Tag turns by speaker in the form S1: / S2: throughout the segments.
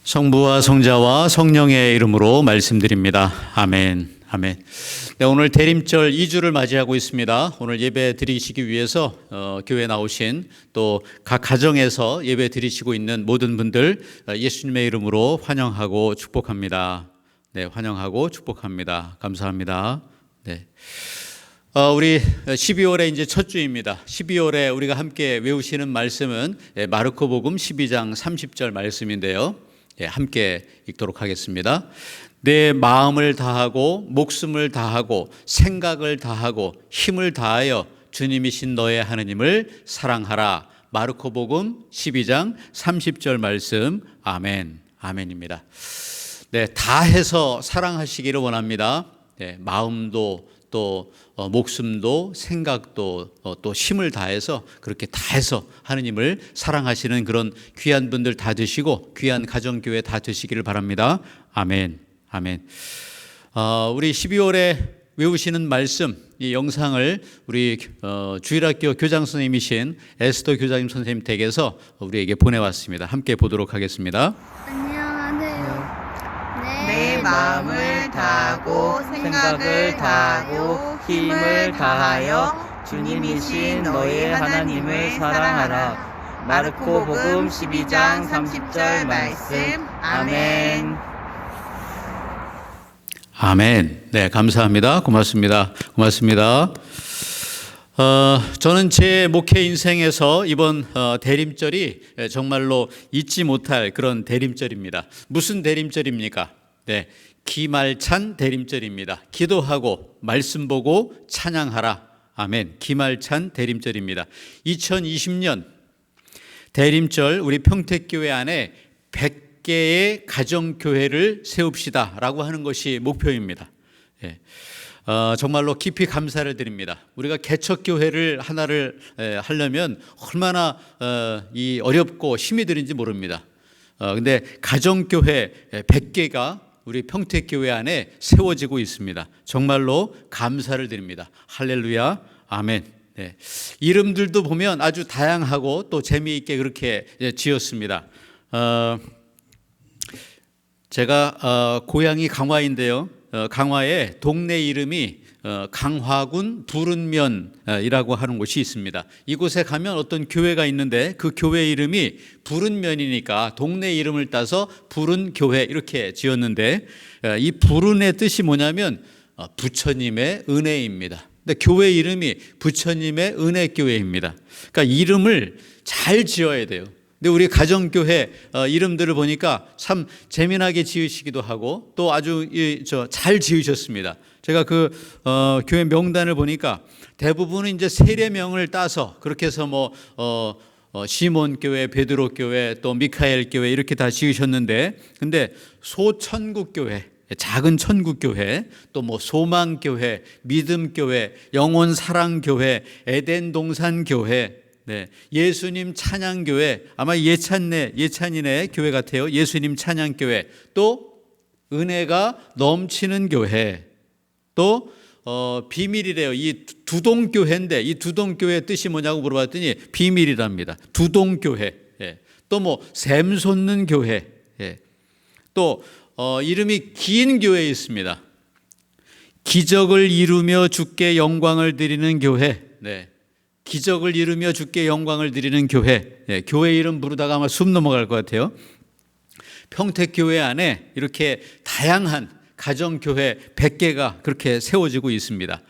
S1: 성부와 성자와 성령의 이름으로 말씀드립니다. 아멘. 아멘. 네, 오늘 대림절 2주를 맞이하고 있습니다. 오늘 예배 드리시기 위해서 교회에 나오신 또 각 가정에서 예배 드리시고 있는 모든 분들 예수님의 이름으로 환영하고 축복합니다. 네, 환영하고 축복합니다. 감사합니다. 네. 우리 12월에 이제 첫 주입니다. 12월에 우리가 함께 외우시는 말씀은 마르코복음 12장 30절 말씀인데요. 함께 읽도록 하겠습니다. 내 마음을 다하고 목숨을 다하고 생각을 다하고 힘을 다하여 주님이신 너의 하느님을 사랑하라. 마르코복음 12장 30절 말씀. 아멘. 아멘입니다. 네, 다해서 사랑하시기를 원합니다. 네, 마음도 또 목숨도 생각도 또 힘을 다해서 그렇게 다해서 하느님을 사랑하시는 그런 귀한 분들 다 되시고 귀한 가정교회 다 되시기를 바랍니다. 아멘. 아멘. 우리 12월에 외우시는 말씀, 이 영상을 우리 주일학교 교장 선생님이신 에스더 교장님 선생님 댁에서 우리에게 보내왔습니다. 함께 보도록 하겠습니다.
S2: 안녕하세요.
S3: 내 마음을 다하고 생각을 다하고 힘을 다하여 주님이신 너의 하나님을 사랑하라. 마르코복음 12장 30절 말씀. 아멘.
S1: 아멘. 네, 감사합니다. 고맙습니다. 고맙습니다. 저는 제 목회 인생에서 이번 대림절이 정말로 잊지 못할 그런 대림절입니다. 무슨 대림절입니까? 네, 기말찬 대림절입니다. 기도하고 말씀 보고 찬양하라. 아멘. 기말찬 대림절입니다. 2020년 대림절 우리 평택교회 안에 100개의 가정교회를 세웁시다 라고 하는 것이 목표입니다. 예. 정말로 깊이 감사를 드립니다. 우리가 개척교회를 하나를 하려면 얼마나 이 어렵고 힘이 드는지 모릅니다. 근데 가정교회 100개가 우리 평택교회 안에 세워지고 있습니다. 정말로 감사를 드립니다. 할렐루야. 아멘. 네. 이름들도 보면 아주 다양하고 또 재미있게 그렇게 지었습니다. 제가 고향이 강화인데요. 강화에 동네 이름이 강화군 부른면이라고 하는 곳이 있습니다. 이곳에 가면 어떤 교회가 있는데 그 교회 이름이 부른면이니까 동네 이름을 따서 부른교회 이렇게 지었는데 이 부른의 뜻이 뭐냐면 부처님의 은혜입니다. 근데 교회 이름이 부처님의 은혜교회입니다. 그러니까 이름을 잘 지어야 돼요. 근데 우리 가정교회 이름들을 보니까 참 재미나게 지으시기도 하고 또 아주 잘 지으셨습니다. 제가 그 교회 명단을 보니까 대부분은 이제 세례명을 따서 그렇게 해서 시몬교회, 베드로교회, 또 미카엘교회 이렇게 다 지으셨는데, 근데 소천국교회, 작은 천국교회, 또 소망교회, 믿음교회, 영혼사랑교회, 에덴동산교회, 네, 예수님 찬양교회, 아마 예찬이네 교회 같아요. 예수님 찬양교회, 또 은혜가 넘치는 교회, 또 비밀이래요. 이 두동교회인데 이 두동교회 뜻이 뭐냐고 물어봤더니 비밀이랍니다. 두동교회. 예. 또 샘 솟는 교회. 예. 또 이름이 긴 교회에 있습니다. 기적을 이루며 주께 영광을 드리는 교회. 네. 기적을 이루며 주께 영광을 드리는 교회. 예, 교회 이름 부르다가 아마 숨 넘어갈 것 같아요. 평택교회 안에 이렇게 다양한 가정교회 100개가 그렇게 세워지고 있습니다.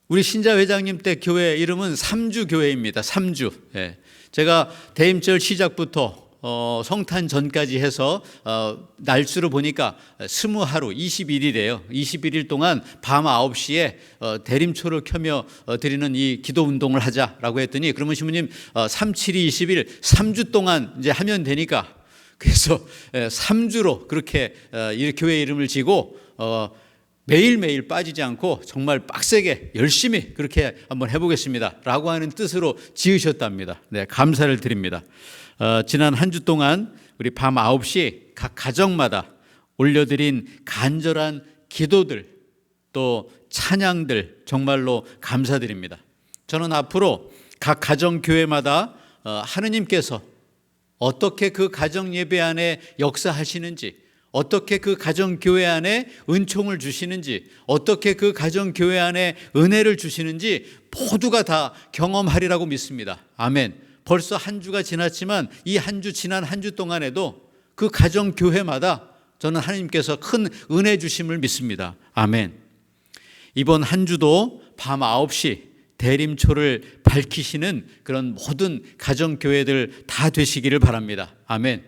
S1: 우리 신자 회장님 때 교회 이름은 삼주교회입니다. 삼주. 예, 제가 대임절 시작부터 성탄 전까지 해서 날수를 보니까 20하루 21일이에요. 21일 동안 밤 9시에 대림초를 켜며 드리는 이 기도 운동을 하자라고 했더니 그러면 신부님 3, 7, 20일 3주 동안 이제 하면 되니까 그래서 3주로 그렇게 교회 이름을 지고 매일매일 빠지지 않고 정말 빡세게 열심히 그렇게 한번 해보겠습니다 라고 하는 뜻으로 지으셨답니다. 네, 감사를 드립니다. 지난 한 주 동안 우리 밤 9시 각 가정마다 올려드린 간절한 기도들 또 찬양들 정말로 감사드립니다. 저는 앞으로 각 가정교회마다 하느님께서 어떻게 그 가정 예배 안에 역사하시는지, 어떻게 그 가정 교회 안에 은총을 주시는지, 어떻게 그 가정 교회 안에 은혜를 주시는지 모두가 다 경험하리라고 믿습니다. 아멘. 벌써 한 주가 지났지만 이 한 주 지난 한 주 동안에도 그 가정 교회마다 저는 하나님께서 큰 은혜 주심을 믿습니다. 아멘. 이번 한 주도 밤 9시 대림초를 밝히시는 그런 모든 가정교회들 다 되시기를 바랍니다. 아멘.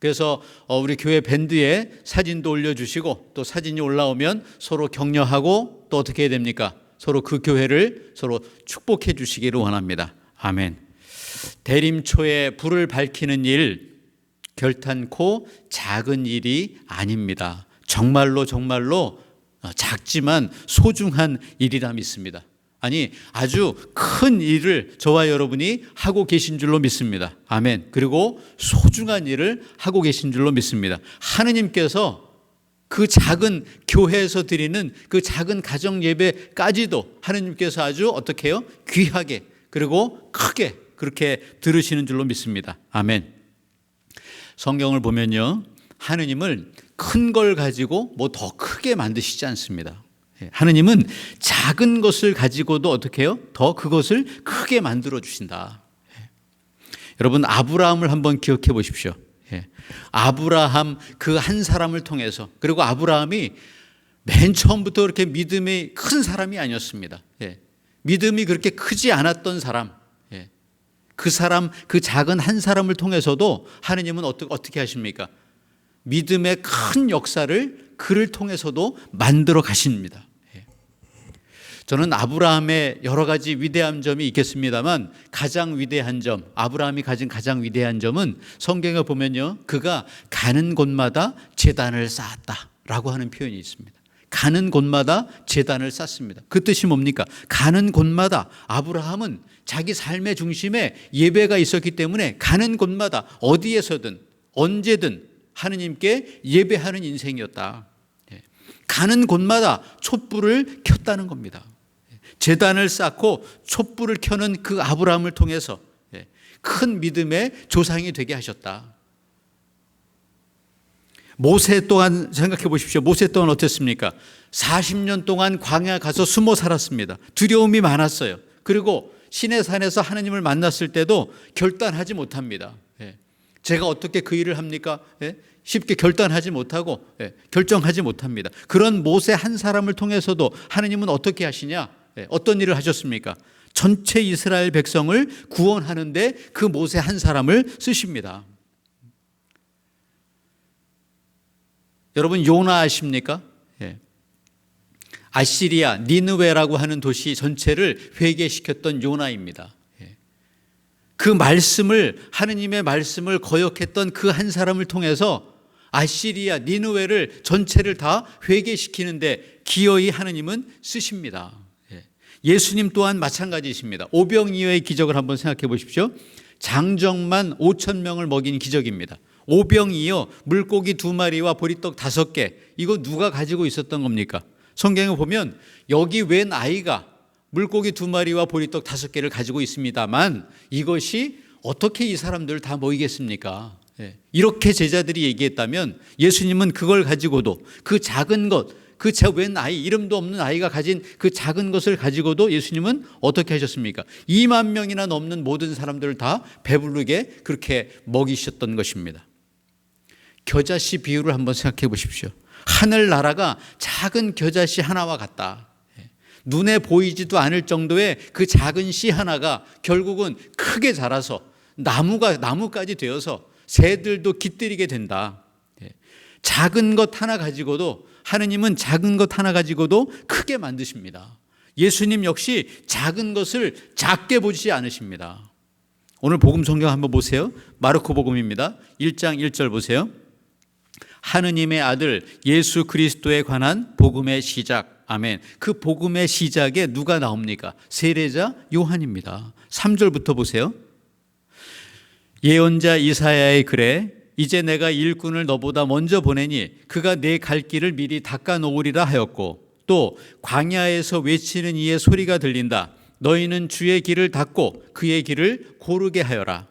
S1: 그래서 우리 교회 밴드에 사진도 올려주시고 또 사진이 올라오면 서로 격려하고 또 어떻게 해야 됩니까? 서로 그 교회를 서로 축복해 주시기를 원합니다. 아멘. 대림초에 불을 밝히는 일 결탄코 작은 일이 아닙니다. 정말로 작지만 소중한 일이라 믿습니다. 아니, 아주 큰 일을 저와 여러분이 하고 계신 줄로 믿습니다. 아멘. 그리고 소중한 일을 하고 계신 줄로 믿습니다. 하느님께서 그 작은 교회에서 드리는 그 작은 가정 예배까지도 하느님께서 아주 어떻게 해요? 귀하게 그리고 크게 그렇게 들으시는 줄로 믿습니다. 아멘. 성경을 보면요, 하느님을 큰 걸 가지고 뭐 더 크게 만드시지 않습니다. 하느님은 작은 것을 가지고도 어떻게 해요? 더 그것을 크게 만들어 주신다. 여러분, 아브라함을 한번 기억해 보십시오. 아브라함 그 한 사람을 통해서, 그리고 아브라함이 맨 처음부터 그렇게 믿음이 큰 사람이 아니었습니다. 믿음이 그렇게 크지 않았던 사람, 그 사람, 그 작은 한 사람을 통해서도 하느님은 어떻게 하십니까? 믿음의 큰 역사를 그를 통해서도 만들어 가십니다. 저는 아브라함의 여러 가지 위대한 점이 있겠습니다만 가장 위대한 점, 아브라함이 가진 가장 위대한 점은 성경에 보면요, 그가 가는 곳마다 제단을 쌓았다라고 하는 표현이 있습니다. 가는 곳마다 제단을 쌓습니다. 그 뜻이 뭡니까? 가는 곳마다 아브라함은 자기 삶의 중심에 예배가 있었기 때문에 가는 곳마다 어디에서든 언제든 하느님께 예배하는 인생이었다. 가는 곳마다 촛불을 켰다는 겁니다. 제단을 쌓고 촛불을 켜는 그 아브라함을 통해서 큰 믿음의 조상이 되게 하셨다. 모세 또한 생각해 보십시오. 모세 또한 어땠습니까? 40년 동안 광야 가서 숨어 살았습니다. 두려움이 많았어요. 그리고 시내산에서 하나님을 만났을 때도 결단하지 못합니다. 제가 어떻게 그 일을 합니까? 쉽게 결단하지 못하고 결정하지 못합니다. 그런 모세 한 사람을 통해서도 하나님은 어떻게 하시냐? 어떤 일을 하셨습니까? 전체 이스라엘 백성을 구원하는데 그 모세 한 사람을 쓰십니다. 여러분, 요나 아십니까? 아시리아 니느웨라고 하는 도시 전체를 회개시켰던 요나입니다. 그 말씀을, 하느님의 말씀을 거역했던 그 한 사람을 통해서 아시리아 니느웨를 전체를 다 회개시키는데 기어이 하느님은 쓰십니다. 예수님 또한 마찬가지이십니다. 오병이어의 기적을 한번 생각해 보십시오. 장정만 5,000명을 먹인 기적입니다. 오병이어 물고기 2마리와 보리떡 5개, 이거 누가 가지고 있었던 겁니까? 성경에 보면 여기 웬 아이가 물고기 2마리와 보리떡 5개를 가지고 있습니다만 이것이 어떻게 이 사람들을 다 모이겠습니까? 이렇게 제자들이 얘기했다면 예수님은 그걸 가지고도 그 작은 것, 그 웬 아이, 이름도 없는 아이가 가진 그 작은 것을 가지고도 예수님은 어떻게 하셨습니까? 2만 명이나 넘는 모든 사람들을 다 배부르게 그렇게 먹이셨던 것입니다. 겨자씨 비유를 한번 생각해 보십시오. 하늘나라가 작은 겨자씨 하나와 같다. 눈에 보이지도 않을 정도의 그 작은 씨 하나가 결국은 크게 자라서 나무까지 되어서 새들도 깃들이게 된다. 작은 것 하나 가지고도, 하느님은 작은 것 하나 가지고도 크게 만드십니다. 예수님 역시 작은 것을 작게 보지 않으십니다. 오늘 복음 성경 한번 보세요. 마르코 복음입니다. 1장 1절 보세요. 하느님의 아들 예수 그리스도에 관한 복음의 시작. 아멘. 그 복음의 시작에 누가 나옵니까? 세례자 요한입니다. 3절부터 보세요. 예언자 이사야의 글에 이제 내가 일꾼을 너보다 먼저 보내니 그가 내 갈 길을 미리 닦아 놓으리라 하였고, 또 광야에서 외치는 이의 소리가 들린다. 너희는 주의 길을 닦고 그의 길을 고르게 하여라.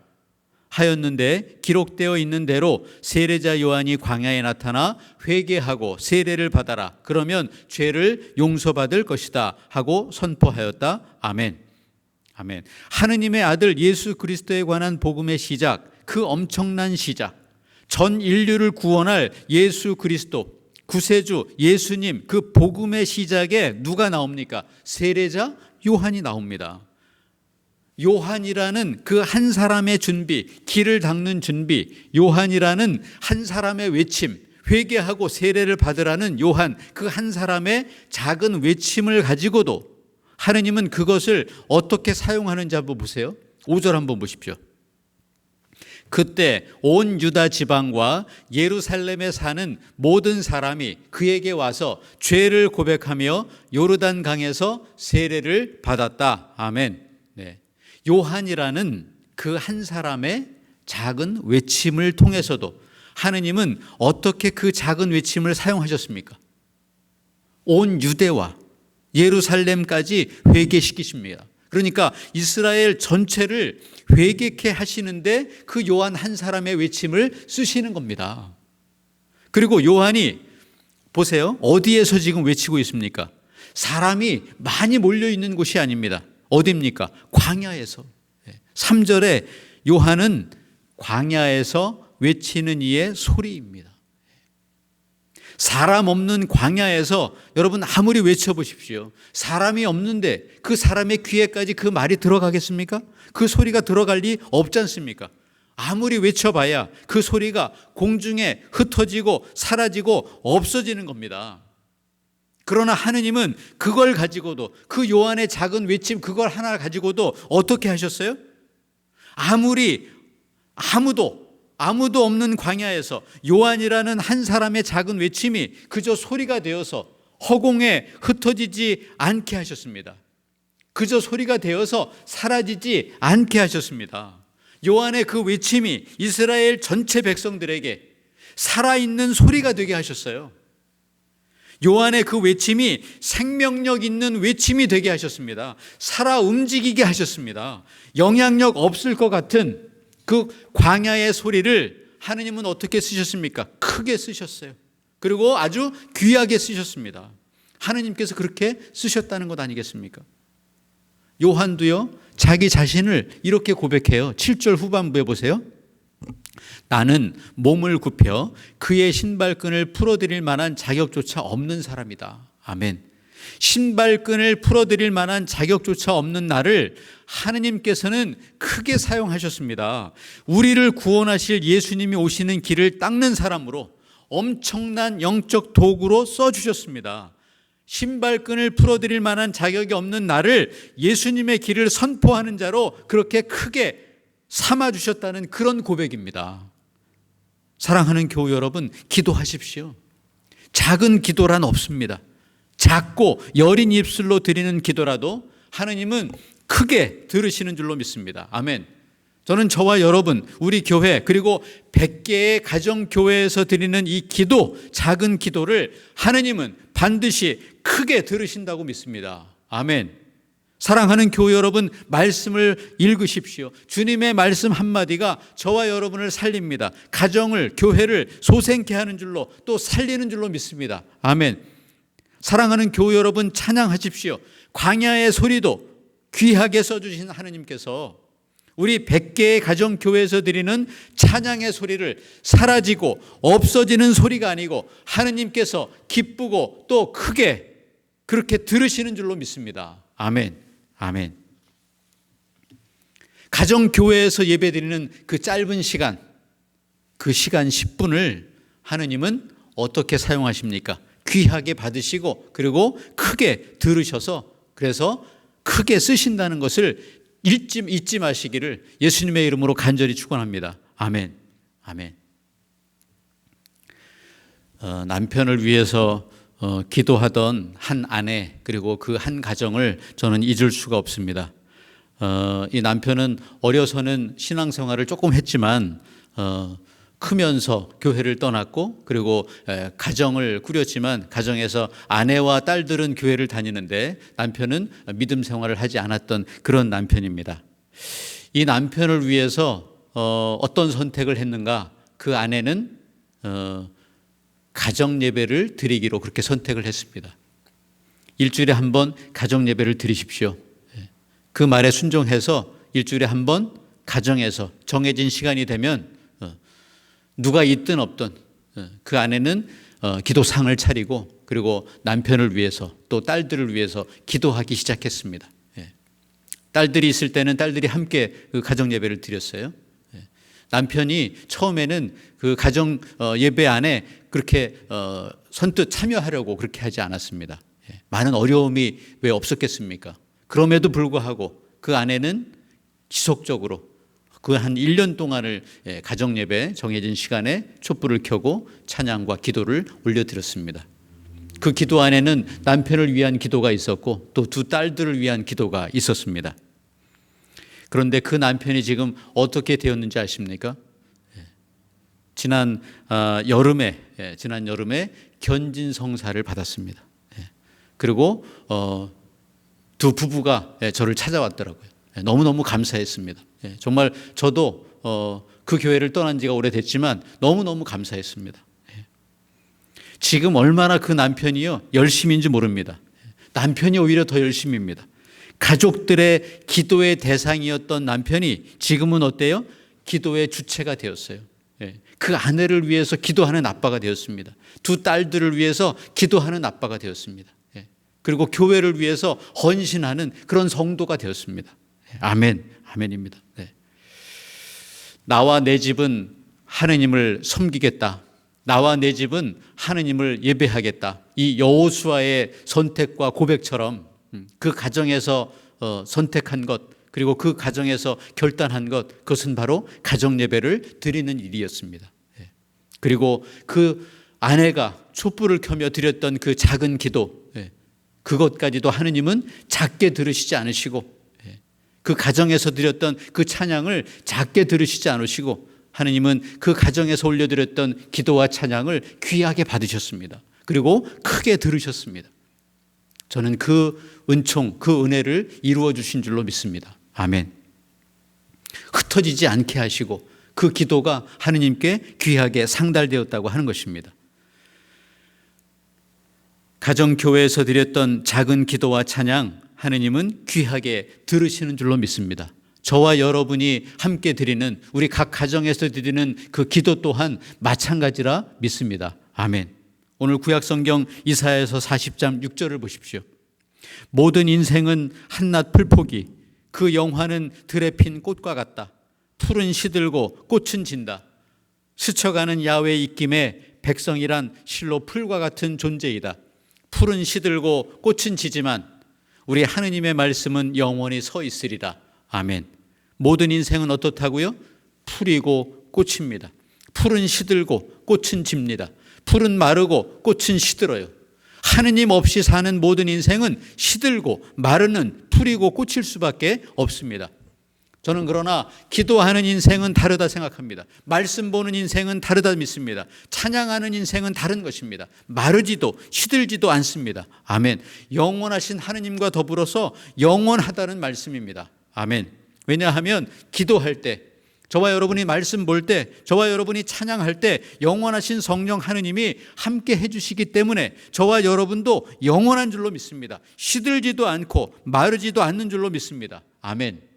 S1: 하였는데 기록되어 있는 대로 세례자 요한이 광야에 나타나 회개하고 세례를 받아라. 그러면 죄를 용서받을 것이다 하고 선포하였다. 아멘. 아멘. 하느님의 아들 예수 그리스도에 관한 복음의 시작, 그 엄청난 시작, 전 인류를 구원할 예수 그리스도, 구세주 예수님, 그 복음의 시작에 누가 나옵니까? 세례자 요한이 나옵니다. 요한이라는 그 한 사람의 준비, 길을 닦는 준비, 요한이라는 한 사람의 외침, 회개하고 세례를 받으라는 요한, 그 한 사람의 작은 외침을 가지고도 하느님은 그것을 어떻게 사용하는지 한번 보세요. 5절 한번 보십시오. 그때 온 유다 지방과 예루살렘에 사는 모든 사람이 그에게 와서 죄를 고백하며 요르단 강에서 세례를 받았다. 아멘. 네. 요한이라는 그 한 사람의 작은 외침을 통해서도 하느님은 어떻게 그 작은 외침을 사용하셨습니까? 온 유대와 예루살렘까지 회개시키십니다. 그러니까 이스라엘 전체를 회개케 하시는데 그 요한 한 사람의 외침을 쓰시는 겁니다. 그리고 요한이 보세요. 어디에서 지금 외치고 있습니까? 사람이 많이 몰려 있는 곳이 아닙니다. 어디입니까? 광야에서. 3절에 요한은 광야에서 외치는 이의 소리입니다. 사람 없는 광야에서 여러분 아무리 외쳐보십시오. 사람이 없는데 그 사람의 귀에까지 그 말이 들어가겠습니까? 그 소리가 들어갈 리 없지 않습니까? 아무리 외쳐봐야 그 소리가 공중에 흩어지고 사라지고 없어지는 겁니다. 그러나 하느님은 그걸 가지고도, 그 요한의 작은 외침 그걸 하나 가지고도 어떻게 하셨어요? 아무도 없는 광야에서 요한이라는 한 사람의 작은 외침이 그저 소리가 되어서 허공에 흩어지지 않게 하셨습니다. 그저 소리가 되어서 사라지지 않게 하셨습니다. 요한의 그 외침이 이스라엘 전체 백성들에게 살아있는 소리가 되게 하셨어요. 요한의 그 외침이 생명력 있는 외침이 되게 하셨습니다. 살아 움직이게 하셨습니다. 영향력 없을 것 같은 그 광야의 소리를 하느님은 어떻게 쓰셨습니까? 크게 쓰셨어요. 그리고 아주 귀하게 쓰셨습니다. 하느님께서 그렇게 쓰셨다는 것 아니겠습니까? 요한도요, 자기 자신을 이렇게 고백해요. 7절 후반부에 보세요. 나는 몸을 굽혀 그의 신발끈을 풀어드릴 만한 자격조차 없는 사람이다. 아멘. 신발끈을 풀어드릴 만한 자격조차 없는 나를 하느님께서는 크게 사용하셨습니다. 우리를 구원하실 예수님이 오시는 길을 닦는 사람으로 엄청난 영적 도구로 써주셨습니다. 신발끈을 풀어드릴 만한 자격이 없는 나를 예수님의 길을 선포하는 자로 그렇게 크게 삼아주셨다는 그런 고백입니다. 사랑하는 교우 여러분, 기도하십시오. 작은 기도란 없습니다. 작고 여린 입술로 드리는 기도라도 하느님은 크게 들으시는 줄로 믿습니다. 아멘. 저는 저와 여러분, 우리 교회 그리고 100개의 가정교회에서 드리는 이 기도, 작은 기도를 하느님은 반드시 크게 들으신다고 믿습니다. 아멘. 사랑하는 교회 여러분, 말씀을 읽으십시오. 주님의 말씀 한마디가 저와 여러분을 살립니다. 가정을, 교회를 소생케 하는 줄로 또 살리는 줄로 믿습니다. 아멘. 사랑하는 교회 여러분, 찬양하십시오. 광야의 소리도 귀하게 써주신 하느님께서 우리 100개의 가정교회에서 드리는 찬양의 소리를 사라지고 없어지는 소리가 아니고 하느님께서 기쁘고 또 크게 그렇게 들으시는 줄로 믿습니다. 아멘. 아멘. 가정교회에서 예배드리는 그 짧은 시간, 그 시간 10분을 하느님은 어떻게 사용하십니까? 귀하게 받으시고 그리고 크게 들으셔서 그래서 크게 쓰신다는 것을 잊지 마시기를 예수님의 이름으로 간절히 축원합니다. 아멘. 아멘. 남편을 위해서 기도하던 한 아내 그리고 그 한 가정을 저는 잊을 수가 없습니다. 이 남편은 어려서는 신앙생활을 조금 했지만 크면서 교회를 떠났고 그리고 가정을 꾸렸지만 가정에서 아내와 딸들은 교회를 다니는데 남편은 믿음 생활을 하지 않았던 그런 남편입니다. 이 남편을 위해서 어떤 선택을 했는가? 그 아내는 가정 예배를 드리기로 그렇게 선택을 했습니다. 일주일에 한 번 가정 예배를 드리십시오. 그 말에 순종해서 일주일에 한 번 가정에서 정해진 시간이 되면 누가 있든 없든 그 아내는 기도상을 차리고 그리고 남편을 위해서 또 딸들을 위해서 기도하기 시작했습니다. 딸들이 있을 때는 딸들이 함께 그 가정 예배를 드렸어요. 남편이 처음에는 그 가정 예배 안에 그렇게 선뜻 참여하려고 그렇게 하지 않았습니다. 많은 어려움이 왜 없었겠습니까? 그럼에도 불구하고 그 아내는 지속적으로 그 한 1년 동안을 가정 예배 정해진 시간에 촛불을 켜고 찬양과 기도를 올려드렸습니다. 그 기도 안에는 남편을 위한 기도가 있었고 또 두 딸들을 위한 기도가 있었습니다. 그런데 그 남편이 지금 어떻게 되었는지 아십니까? 지난 여름에 견진성사를 받았습니다. 그리고 두 부부가 저를 찾아왔더라고요. 너무너무 감사했습니다. 정말 저도 그 교회를 떠난 지가 오래됐지만 너무너무 감사했습니다. 지금 얼마나 그 남편이요 열심인지 모릅니다. 남편이 오히려 더 열심입니다. 가족들의 기도의 대상이었던 남편이 지금은 어때요? 기도의 주체가 되었어요. 그 아내를 위해서 기도하는 아빠가 되었습니다. 두 딸들을 위해서 기도하는 아빠가 되었습니다. 그리고 교회를 위해서 헌신하는 그런 성도가 되었습니다. 아멘, 아멘입니다. 나와 내 집은 하느님을 섬기겠다. 나와 내 집은 하느님을 예배하겠다. 이 여호수아의 선택과 고백처럼 그 가정에서 선택한 것 그리고 그 가정에서 결단한 것 그것은 바로 가정 예배를 드리는 일이었습니다. 그리고 그 아내가 촛불을 켜며 드렸던 그 작은 기도 그것까지도 하느님은 작게 들으시지 않으시고 그 가정에서 드렸던 그 찬양을 작게 들으시지 않으시고 하느님은 그 가정에서 올려드렸던 기도와 찬양을 귀하게 받으셨습니다. 그리고 크게 들으셨습니다. 저는 그 은총, 그 은혜를 이루어 주신 줄로 믿습니다. 아멘. 흩어지지 않게 하시고 그 기도가 하느님께 귀하게 상달되었다고 하는 것입니다. 가정교회에서 드렸던 작은 기도와 찬양 하느님은 귀하게 들으시는 줄로 믿습니다. 저와 여러분이 함께 드리는 우리 각 가정에서 드리는 그 기도 또한 마찬가지라 믿습니다. 아멘. 오늘 구약성경 이사야서 40장 6절을 보십시오. 모든 인생은 한낱 풀포기 그 영화는 들에 핀 꽃과 같다. 풀은 시들고 꽃은 진다. 스쳐가는 야훼의 입김에 백성이란 실로 풀과 같은 존재이다. 풀은 시들고 꽃은 지지만 우리 하느님의 말씀은 영원히 서 있으리라. 아멘. 모든 인생은 어떻다고요? 풀이고 꽃입니다. 풀은 시들고 꽃은 집니다. 풀은 마르고 꽃은 시들어요. 하느님 없이 사는 모든 인생은 시들고 마르는 풀이고 꽃일 수밖에 없습니다. 저는 그러나 기도하는 인생은 다르다 생각합니다. 말씀 보는 인생은 다르다 믿습니다. 찬양하는 인생은 다른 것입니다. 마르지도 시들지도 않습니다. 아멘. 영원하신 하느님과 더불어서 영원하다는 말씀입니다. 아멘. 왜냐하면 기도할 때 저와 여러분이 말씀 볼 때 저와 여러분이 찬양할 때 영원하신 성령 하느님이 함께 해주시기 때문에 저와 여러분도 영원한 줄로 믿습니다. 시들지도 않고 마르지도 않는 줄로 믿습니다. 아멘.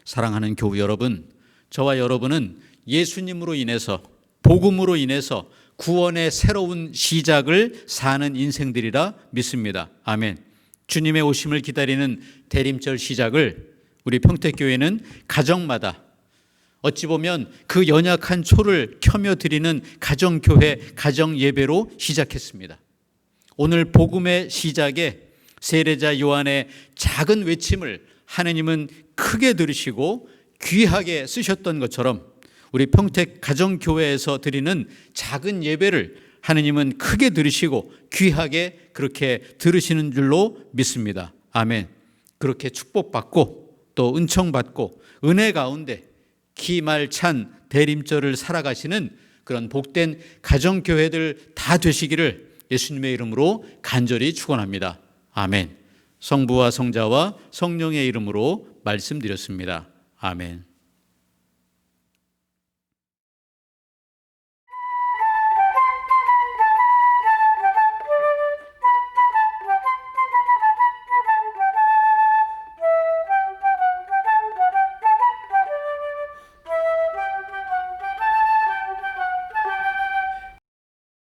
S1: 사랑하는 교우 여러분, 저와 여러분은 예수님으로 인해서 복음으로 인해서 구원의 새로운 시작을 사는 인생들이라 믿습니다. 아멘. 주님의 오심을 기다리는 대림절 시작을 우리 평택교회는 가정마다 어찌 보면 그 연약한 초를 켜며 드리는 가정교회, 가정예배로 시작했습니다. 오늘 복음의 시작에 세례자 요한의 작은 외침을 하느님은 크게 들으시고 귀하게 쓰셨던 것처럼 우리 평택 가정교회에서 드리는 작은 예배를 하느님은 크게 들으시고 귀하게 그렇게 들으시는 줄로 믿습니다. 아멘. 그렇게 축복받고 또 은총받고 은혜 가운데 기말찬 대림절을 살아가시는 그런 복된 가정교회들 다 되시기를 예수님의 이름으로 간절히 축원합니다. 아멘. 성부와 성자와 성령의 이름으로 말씀드렸습니다. 아멘.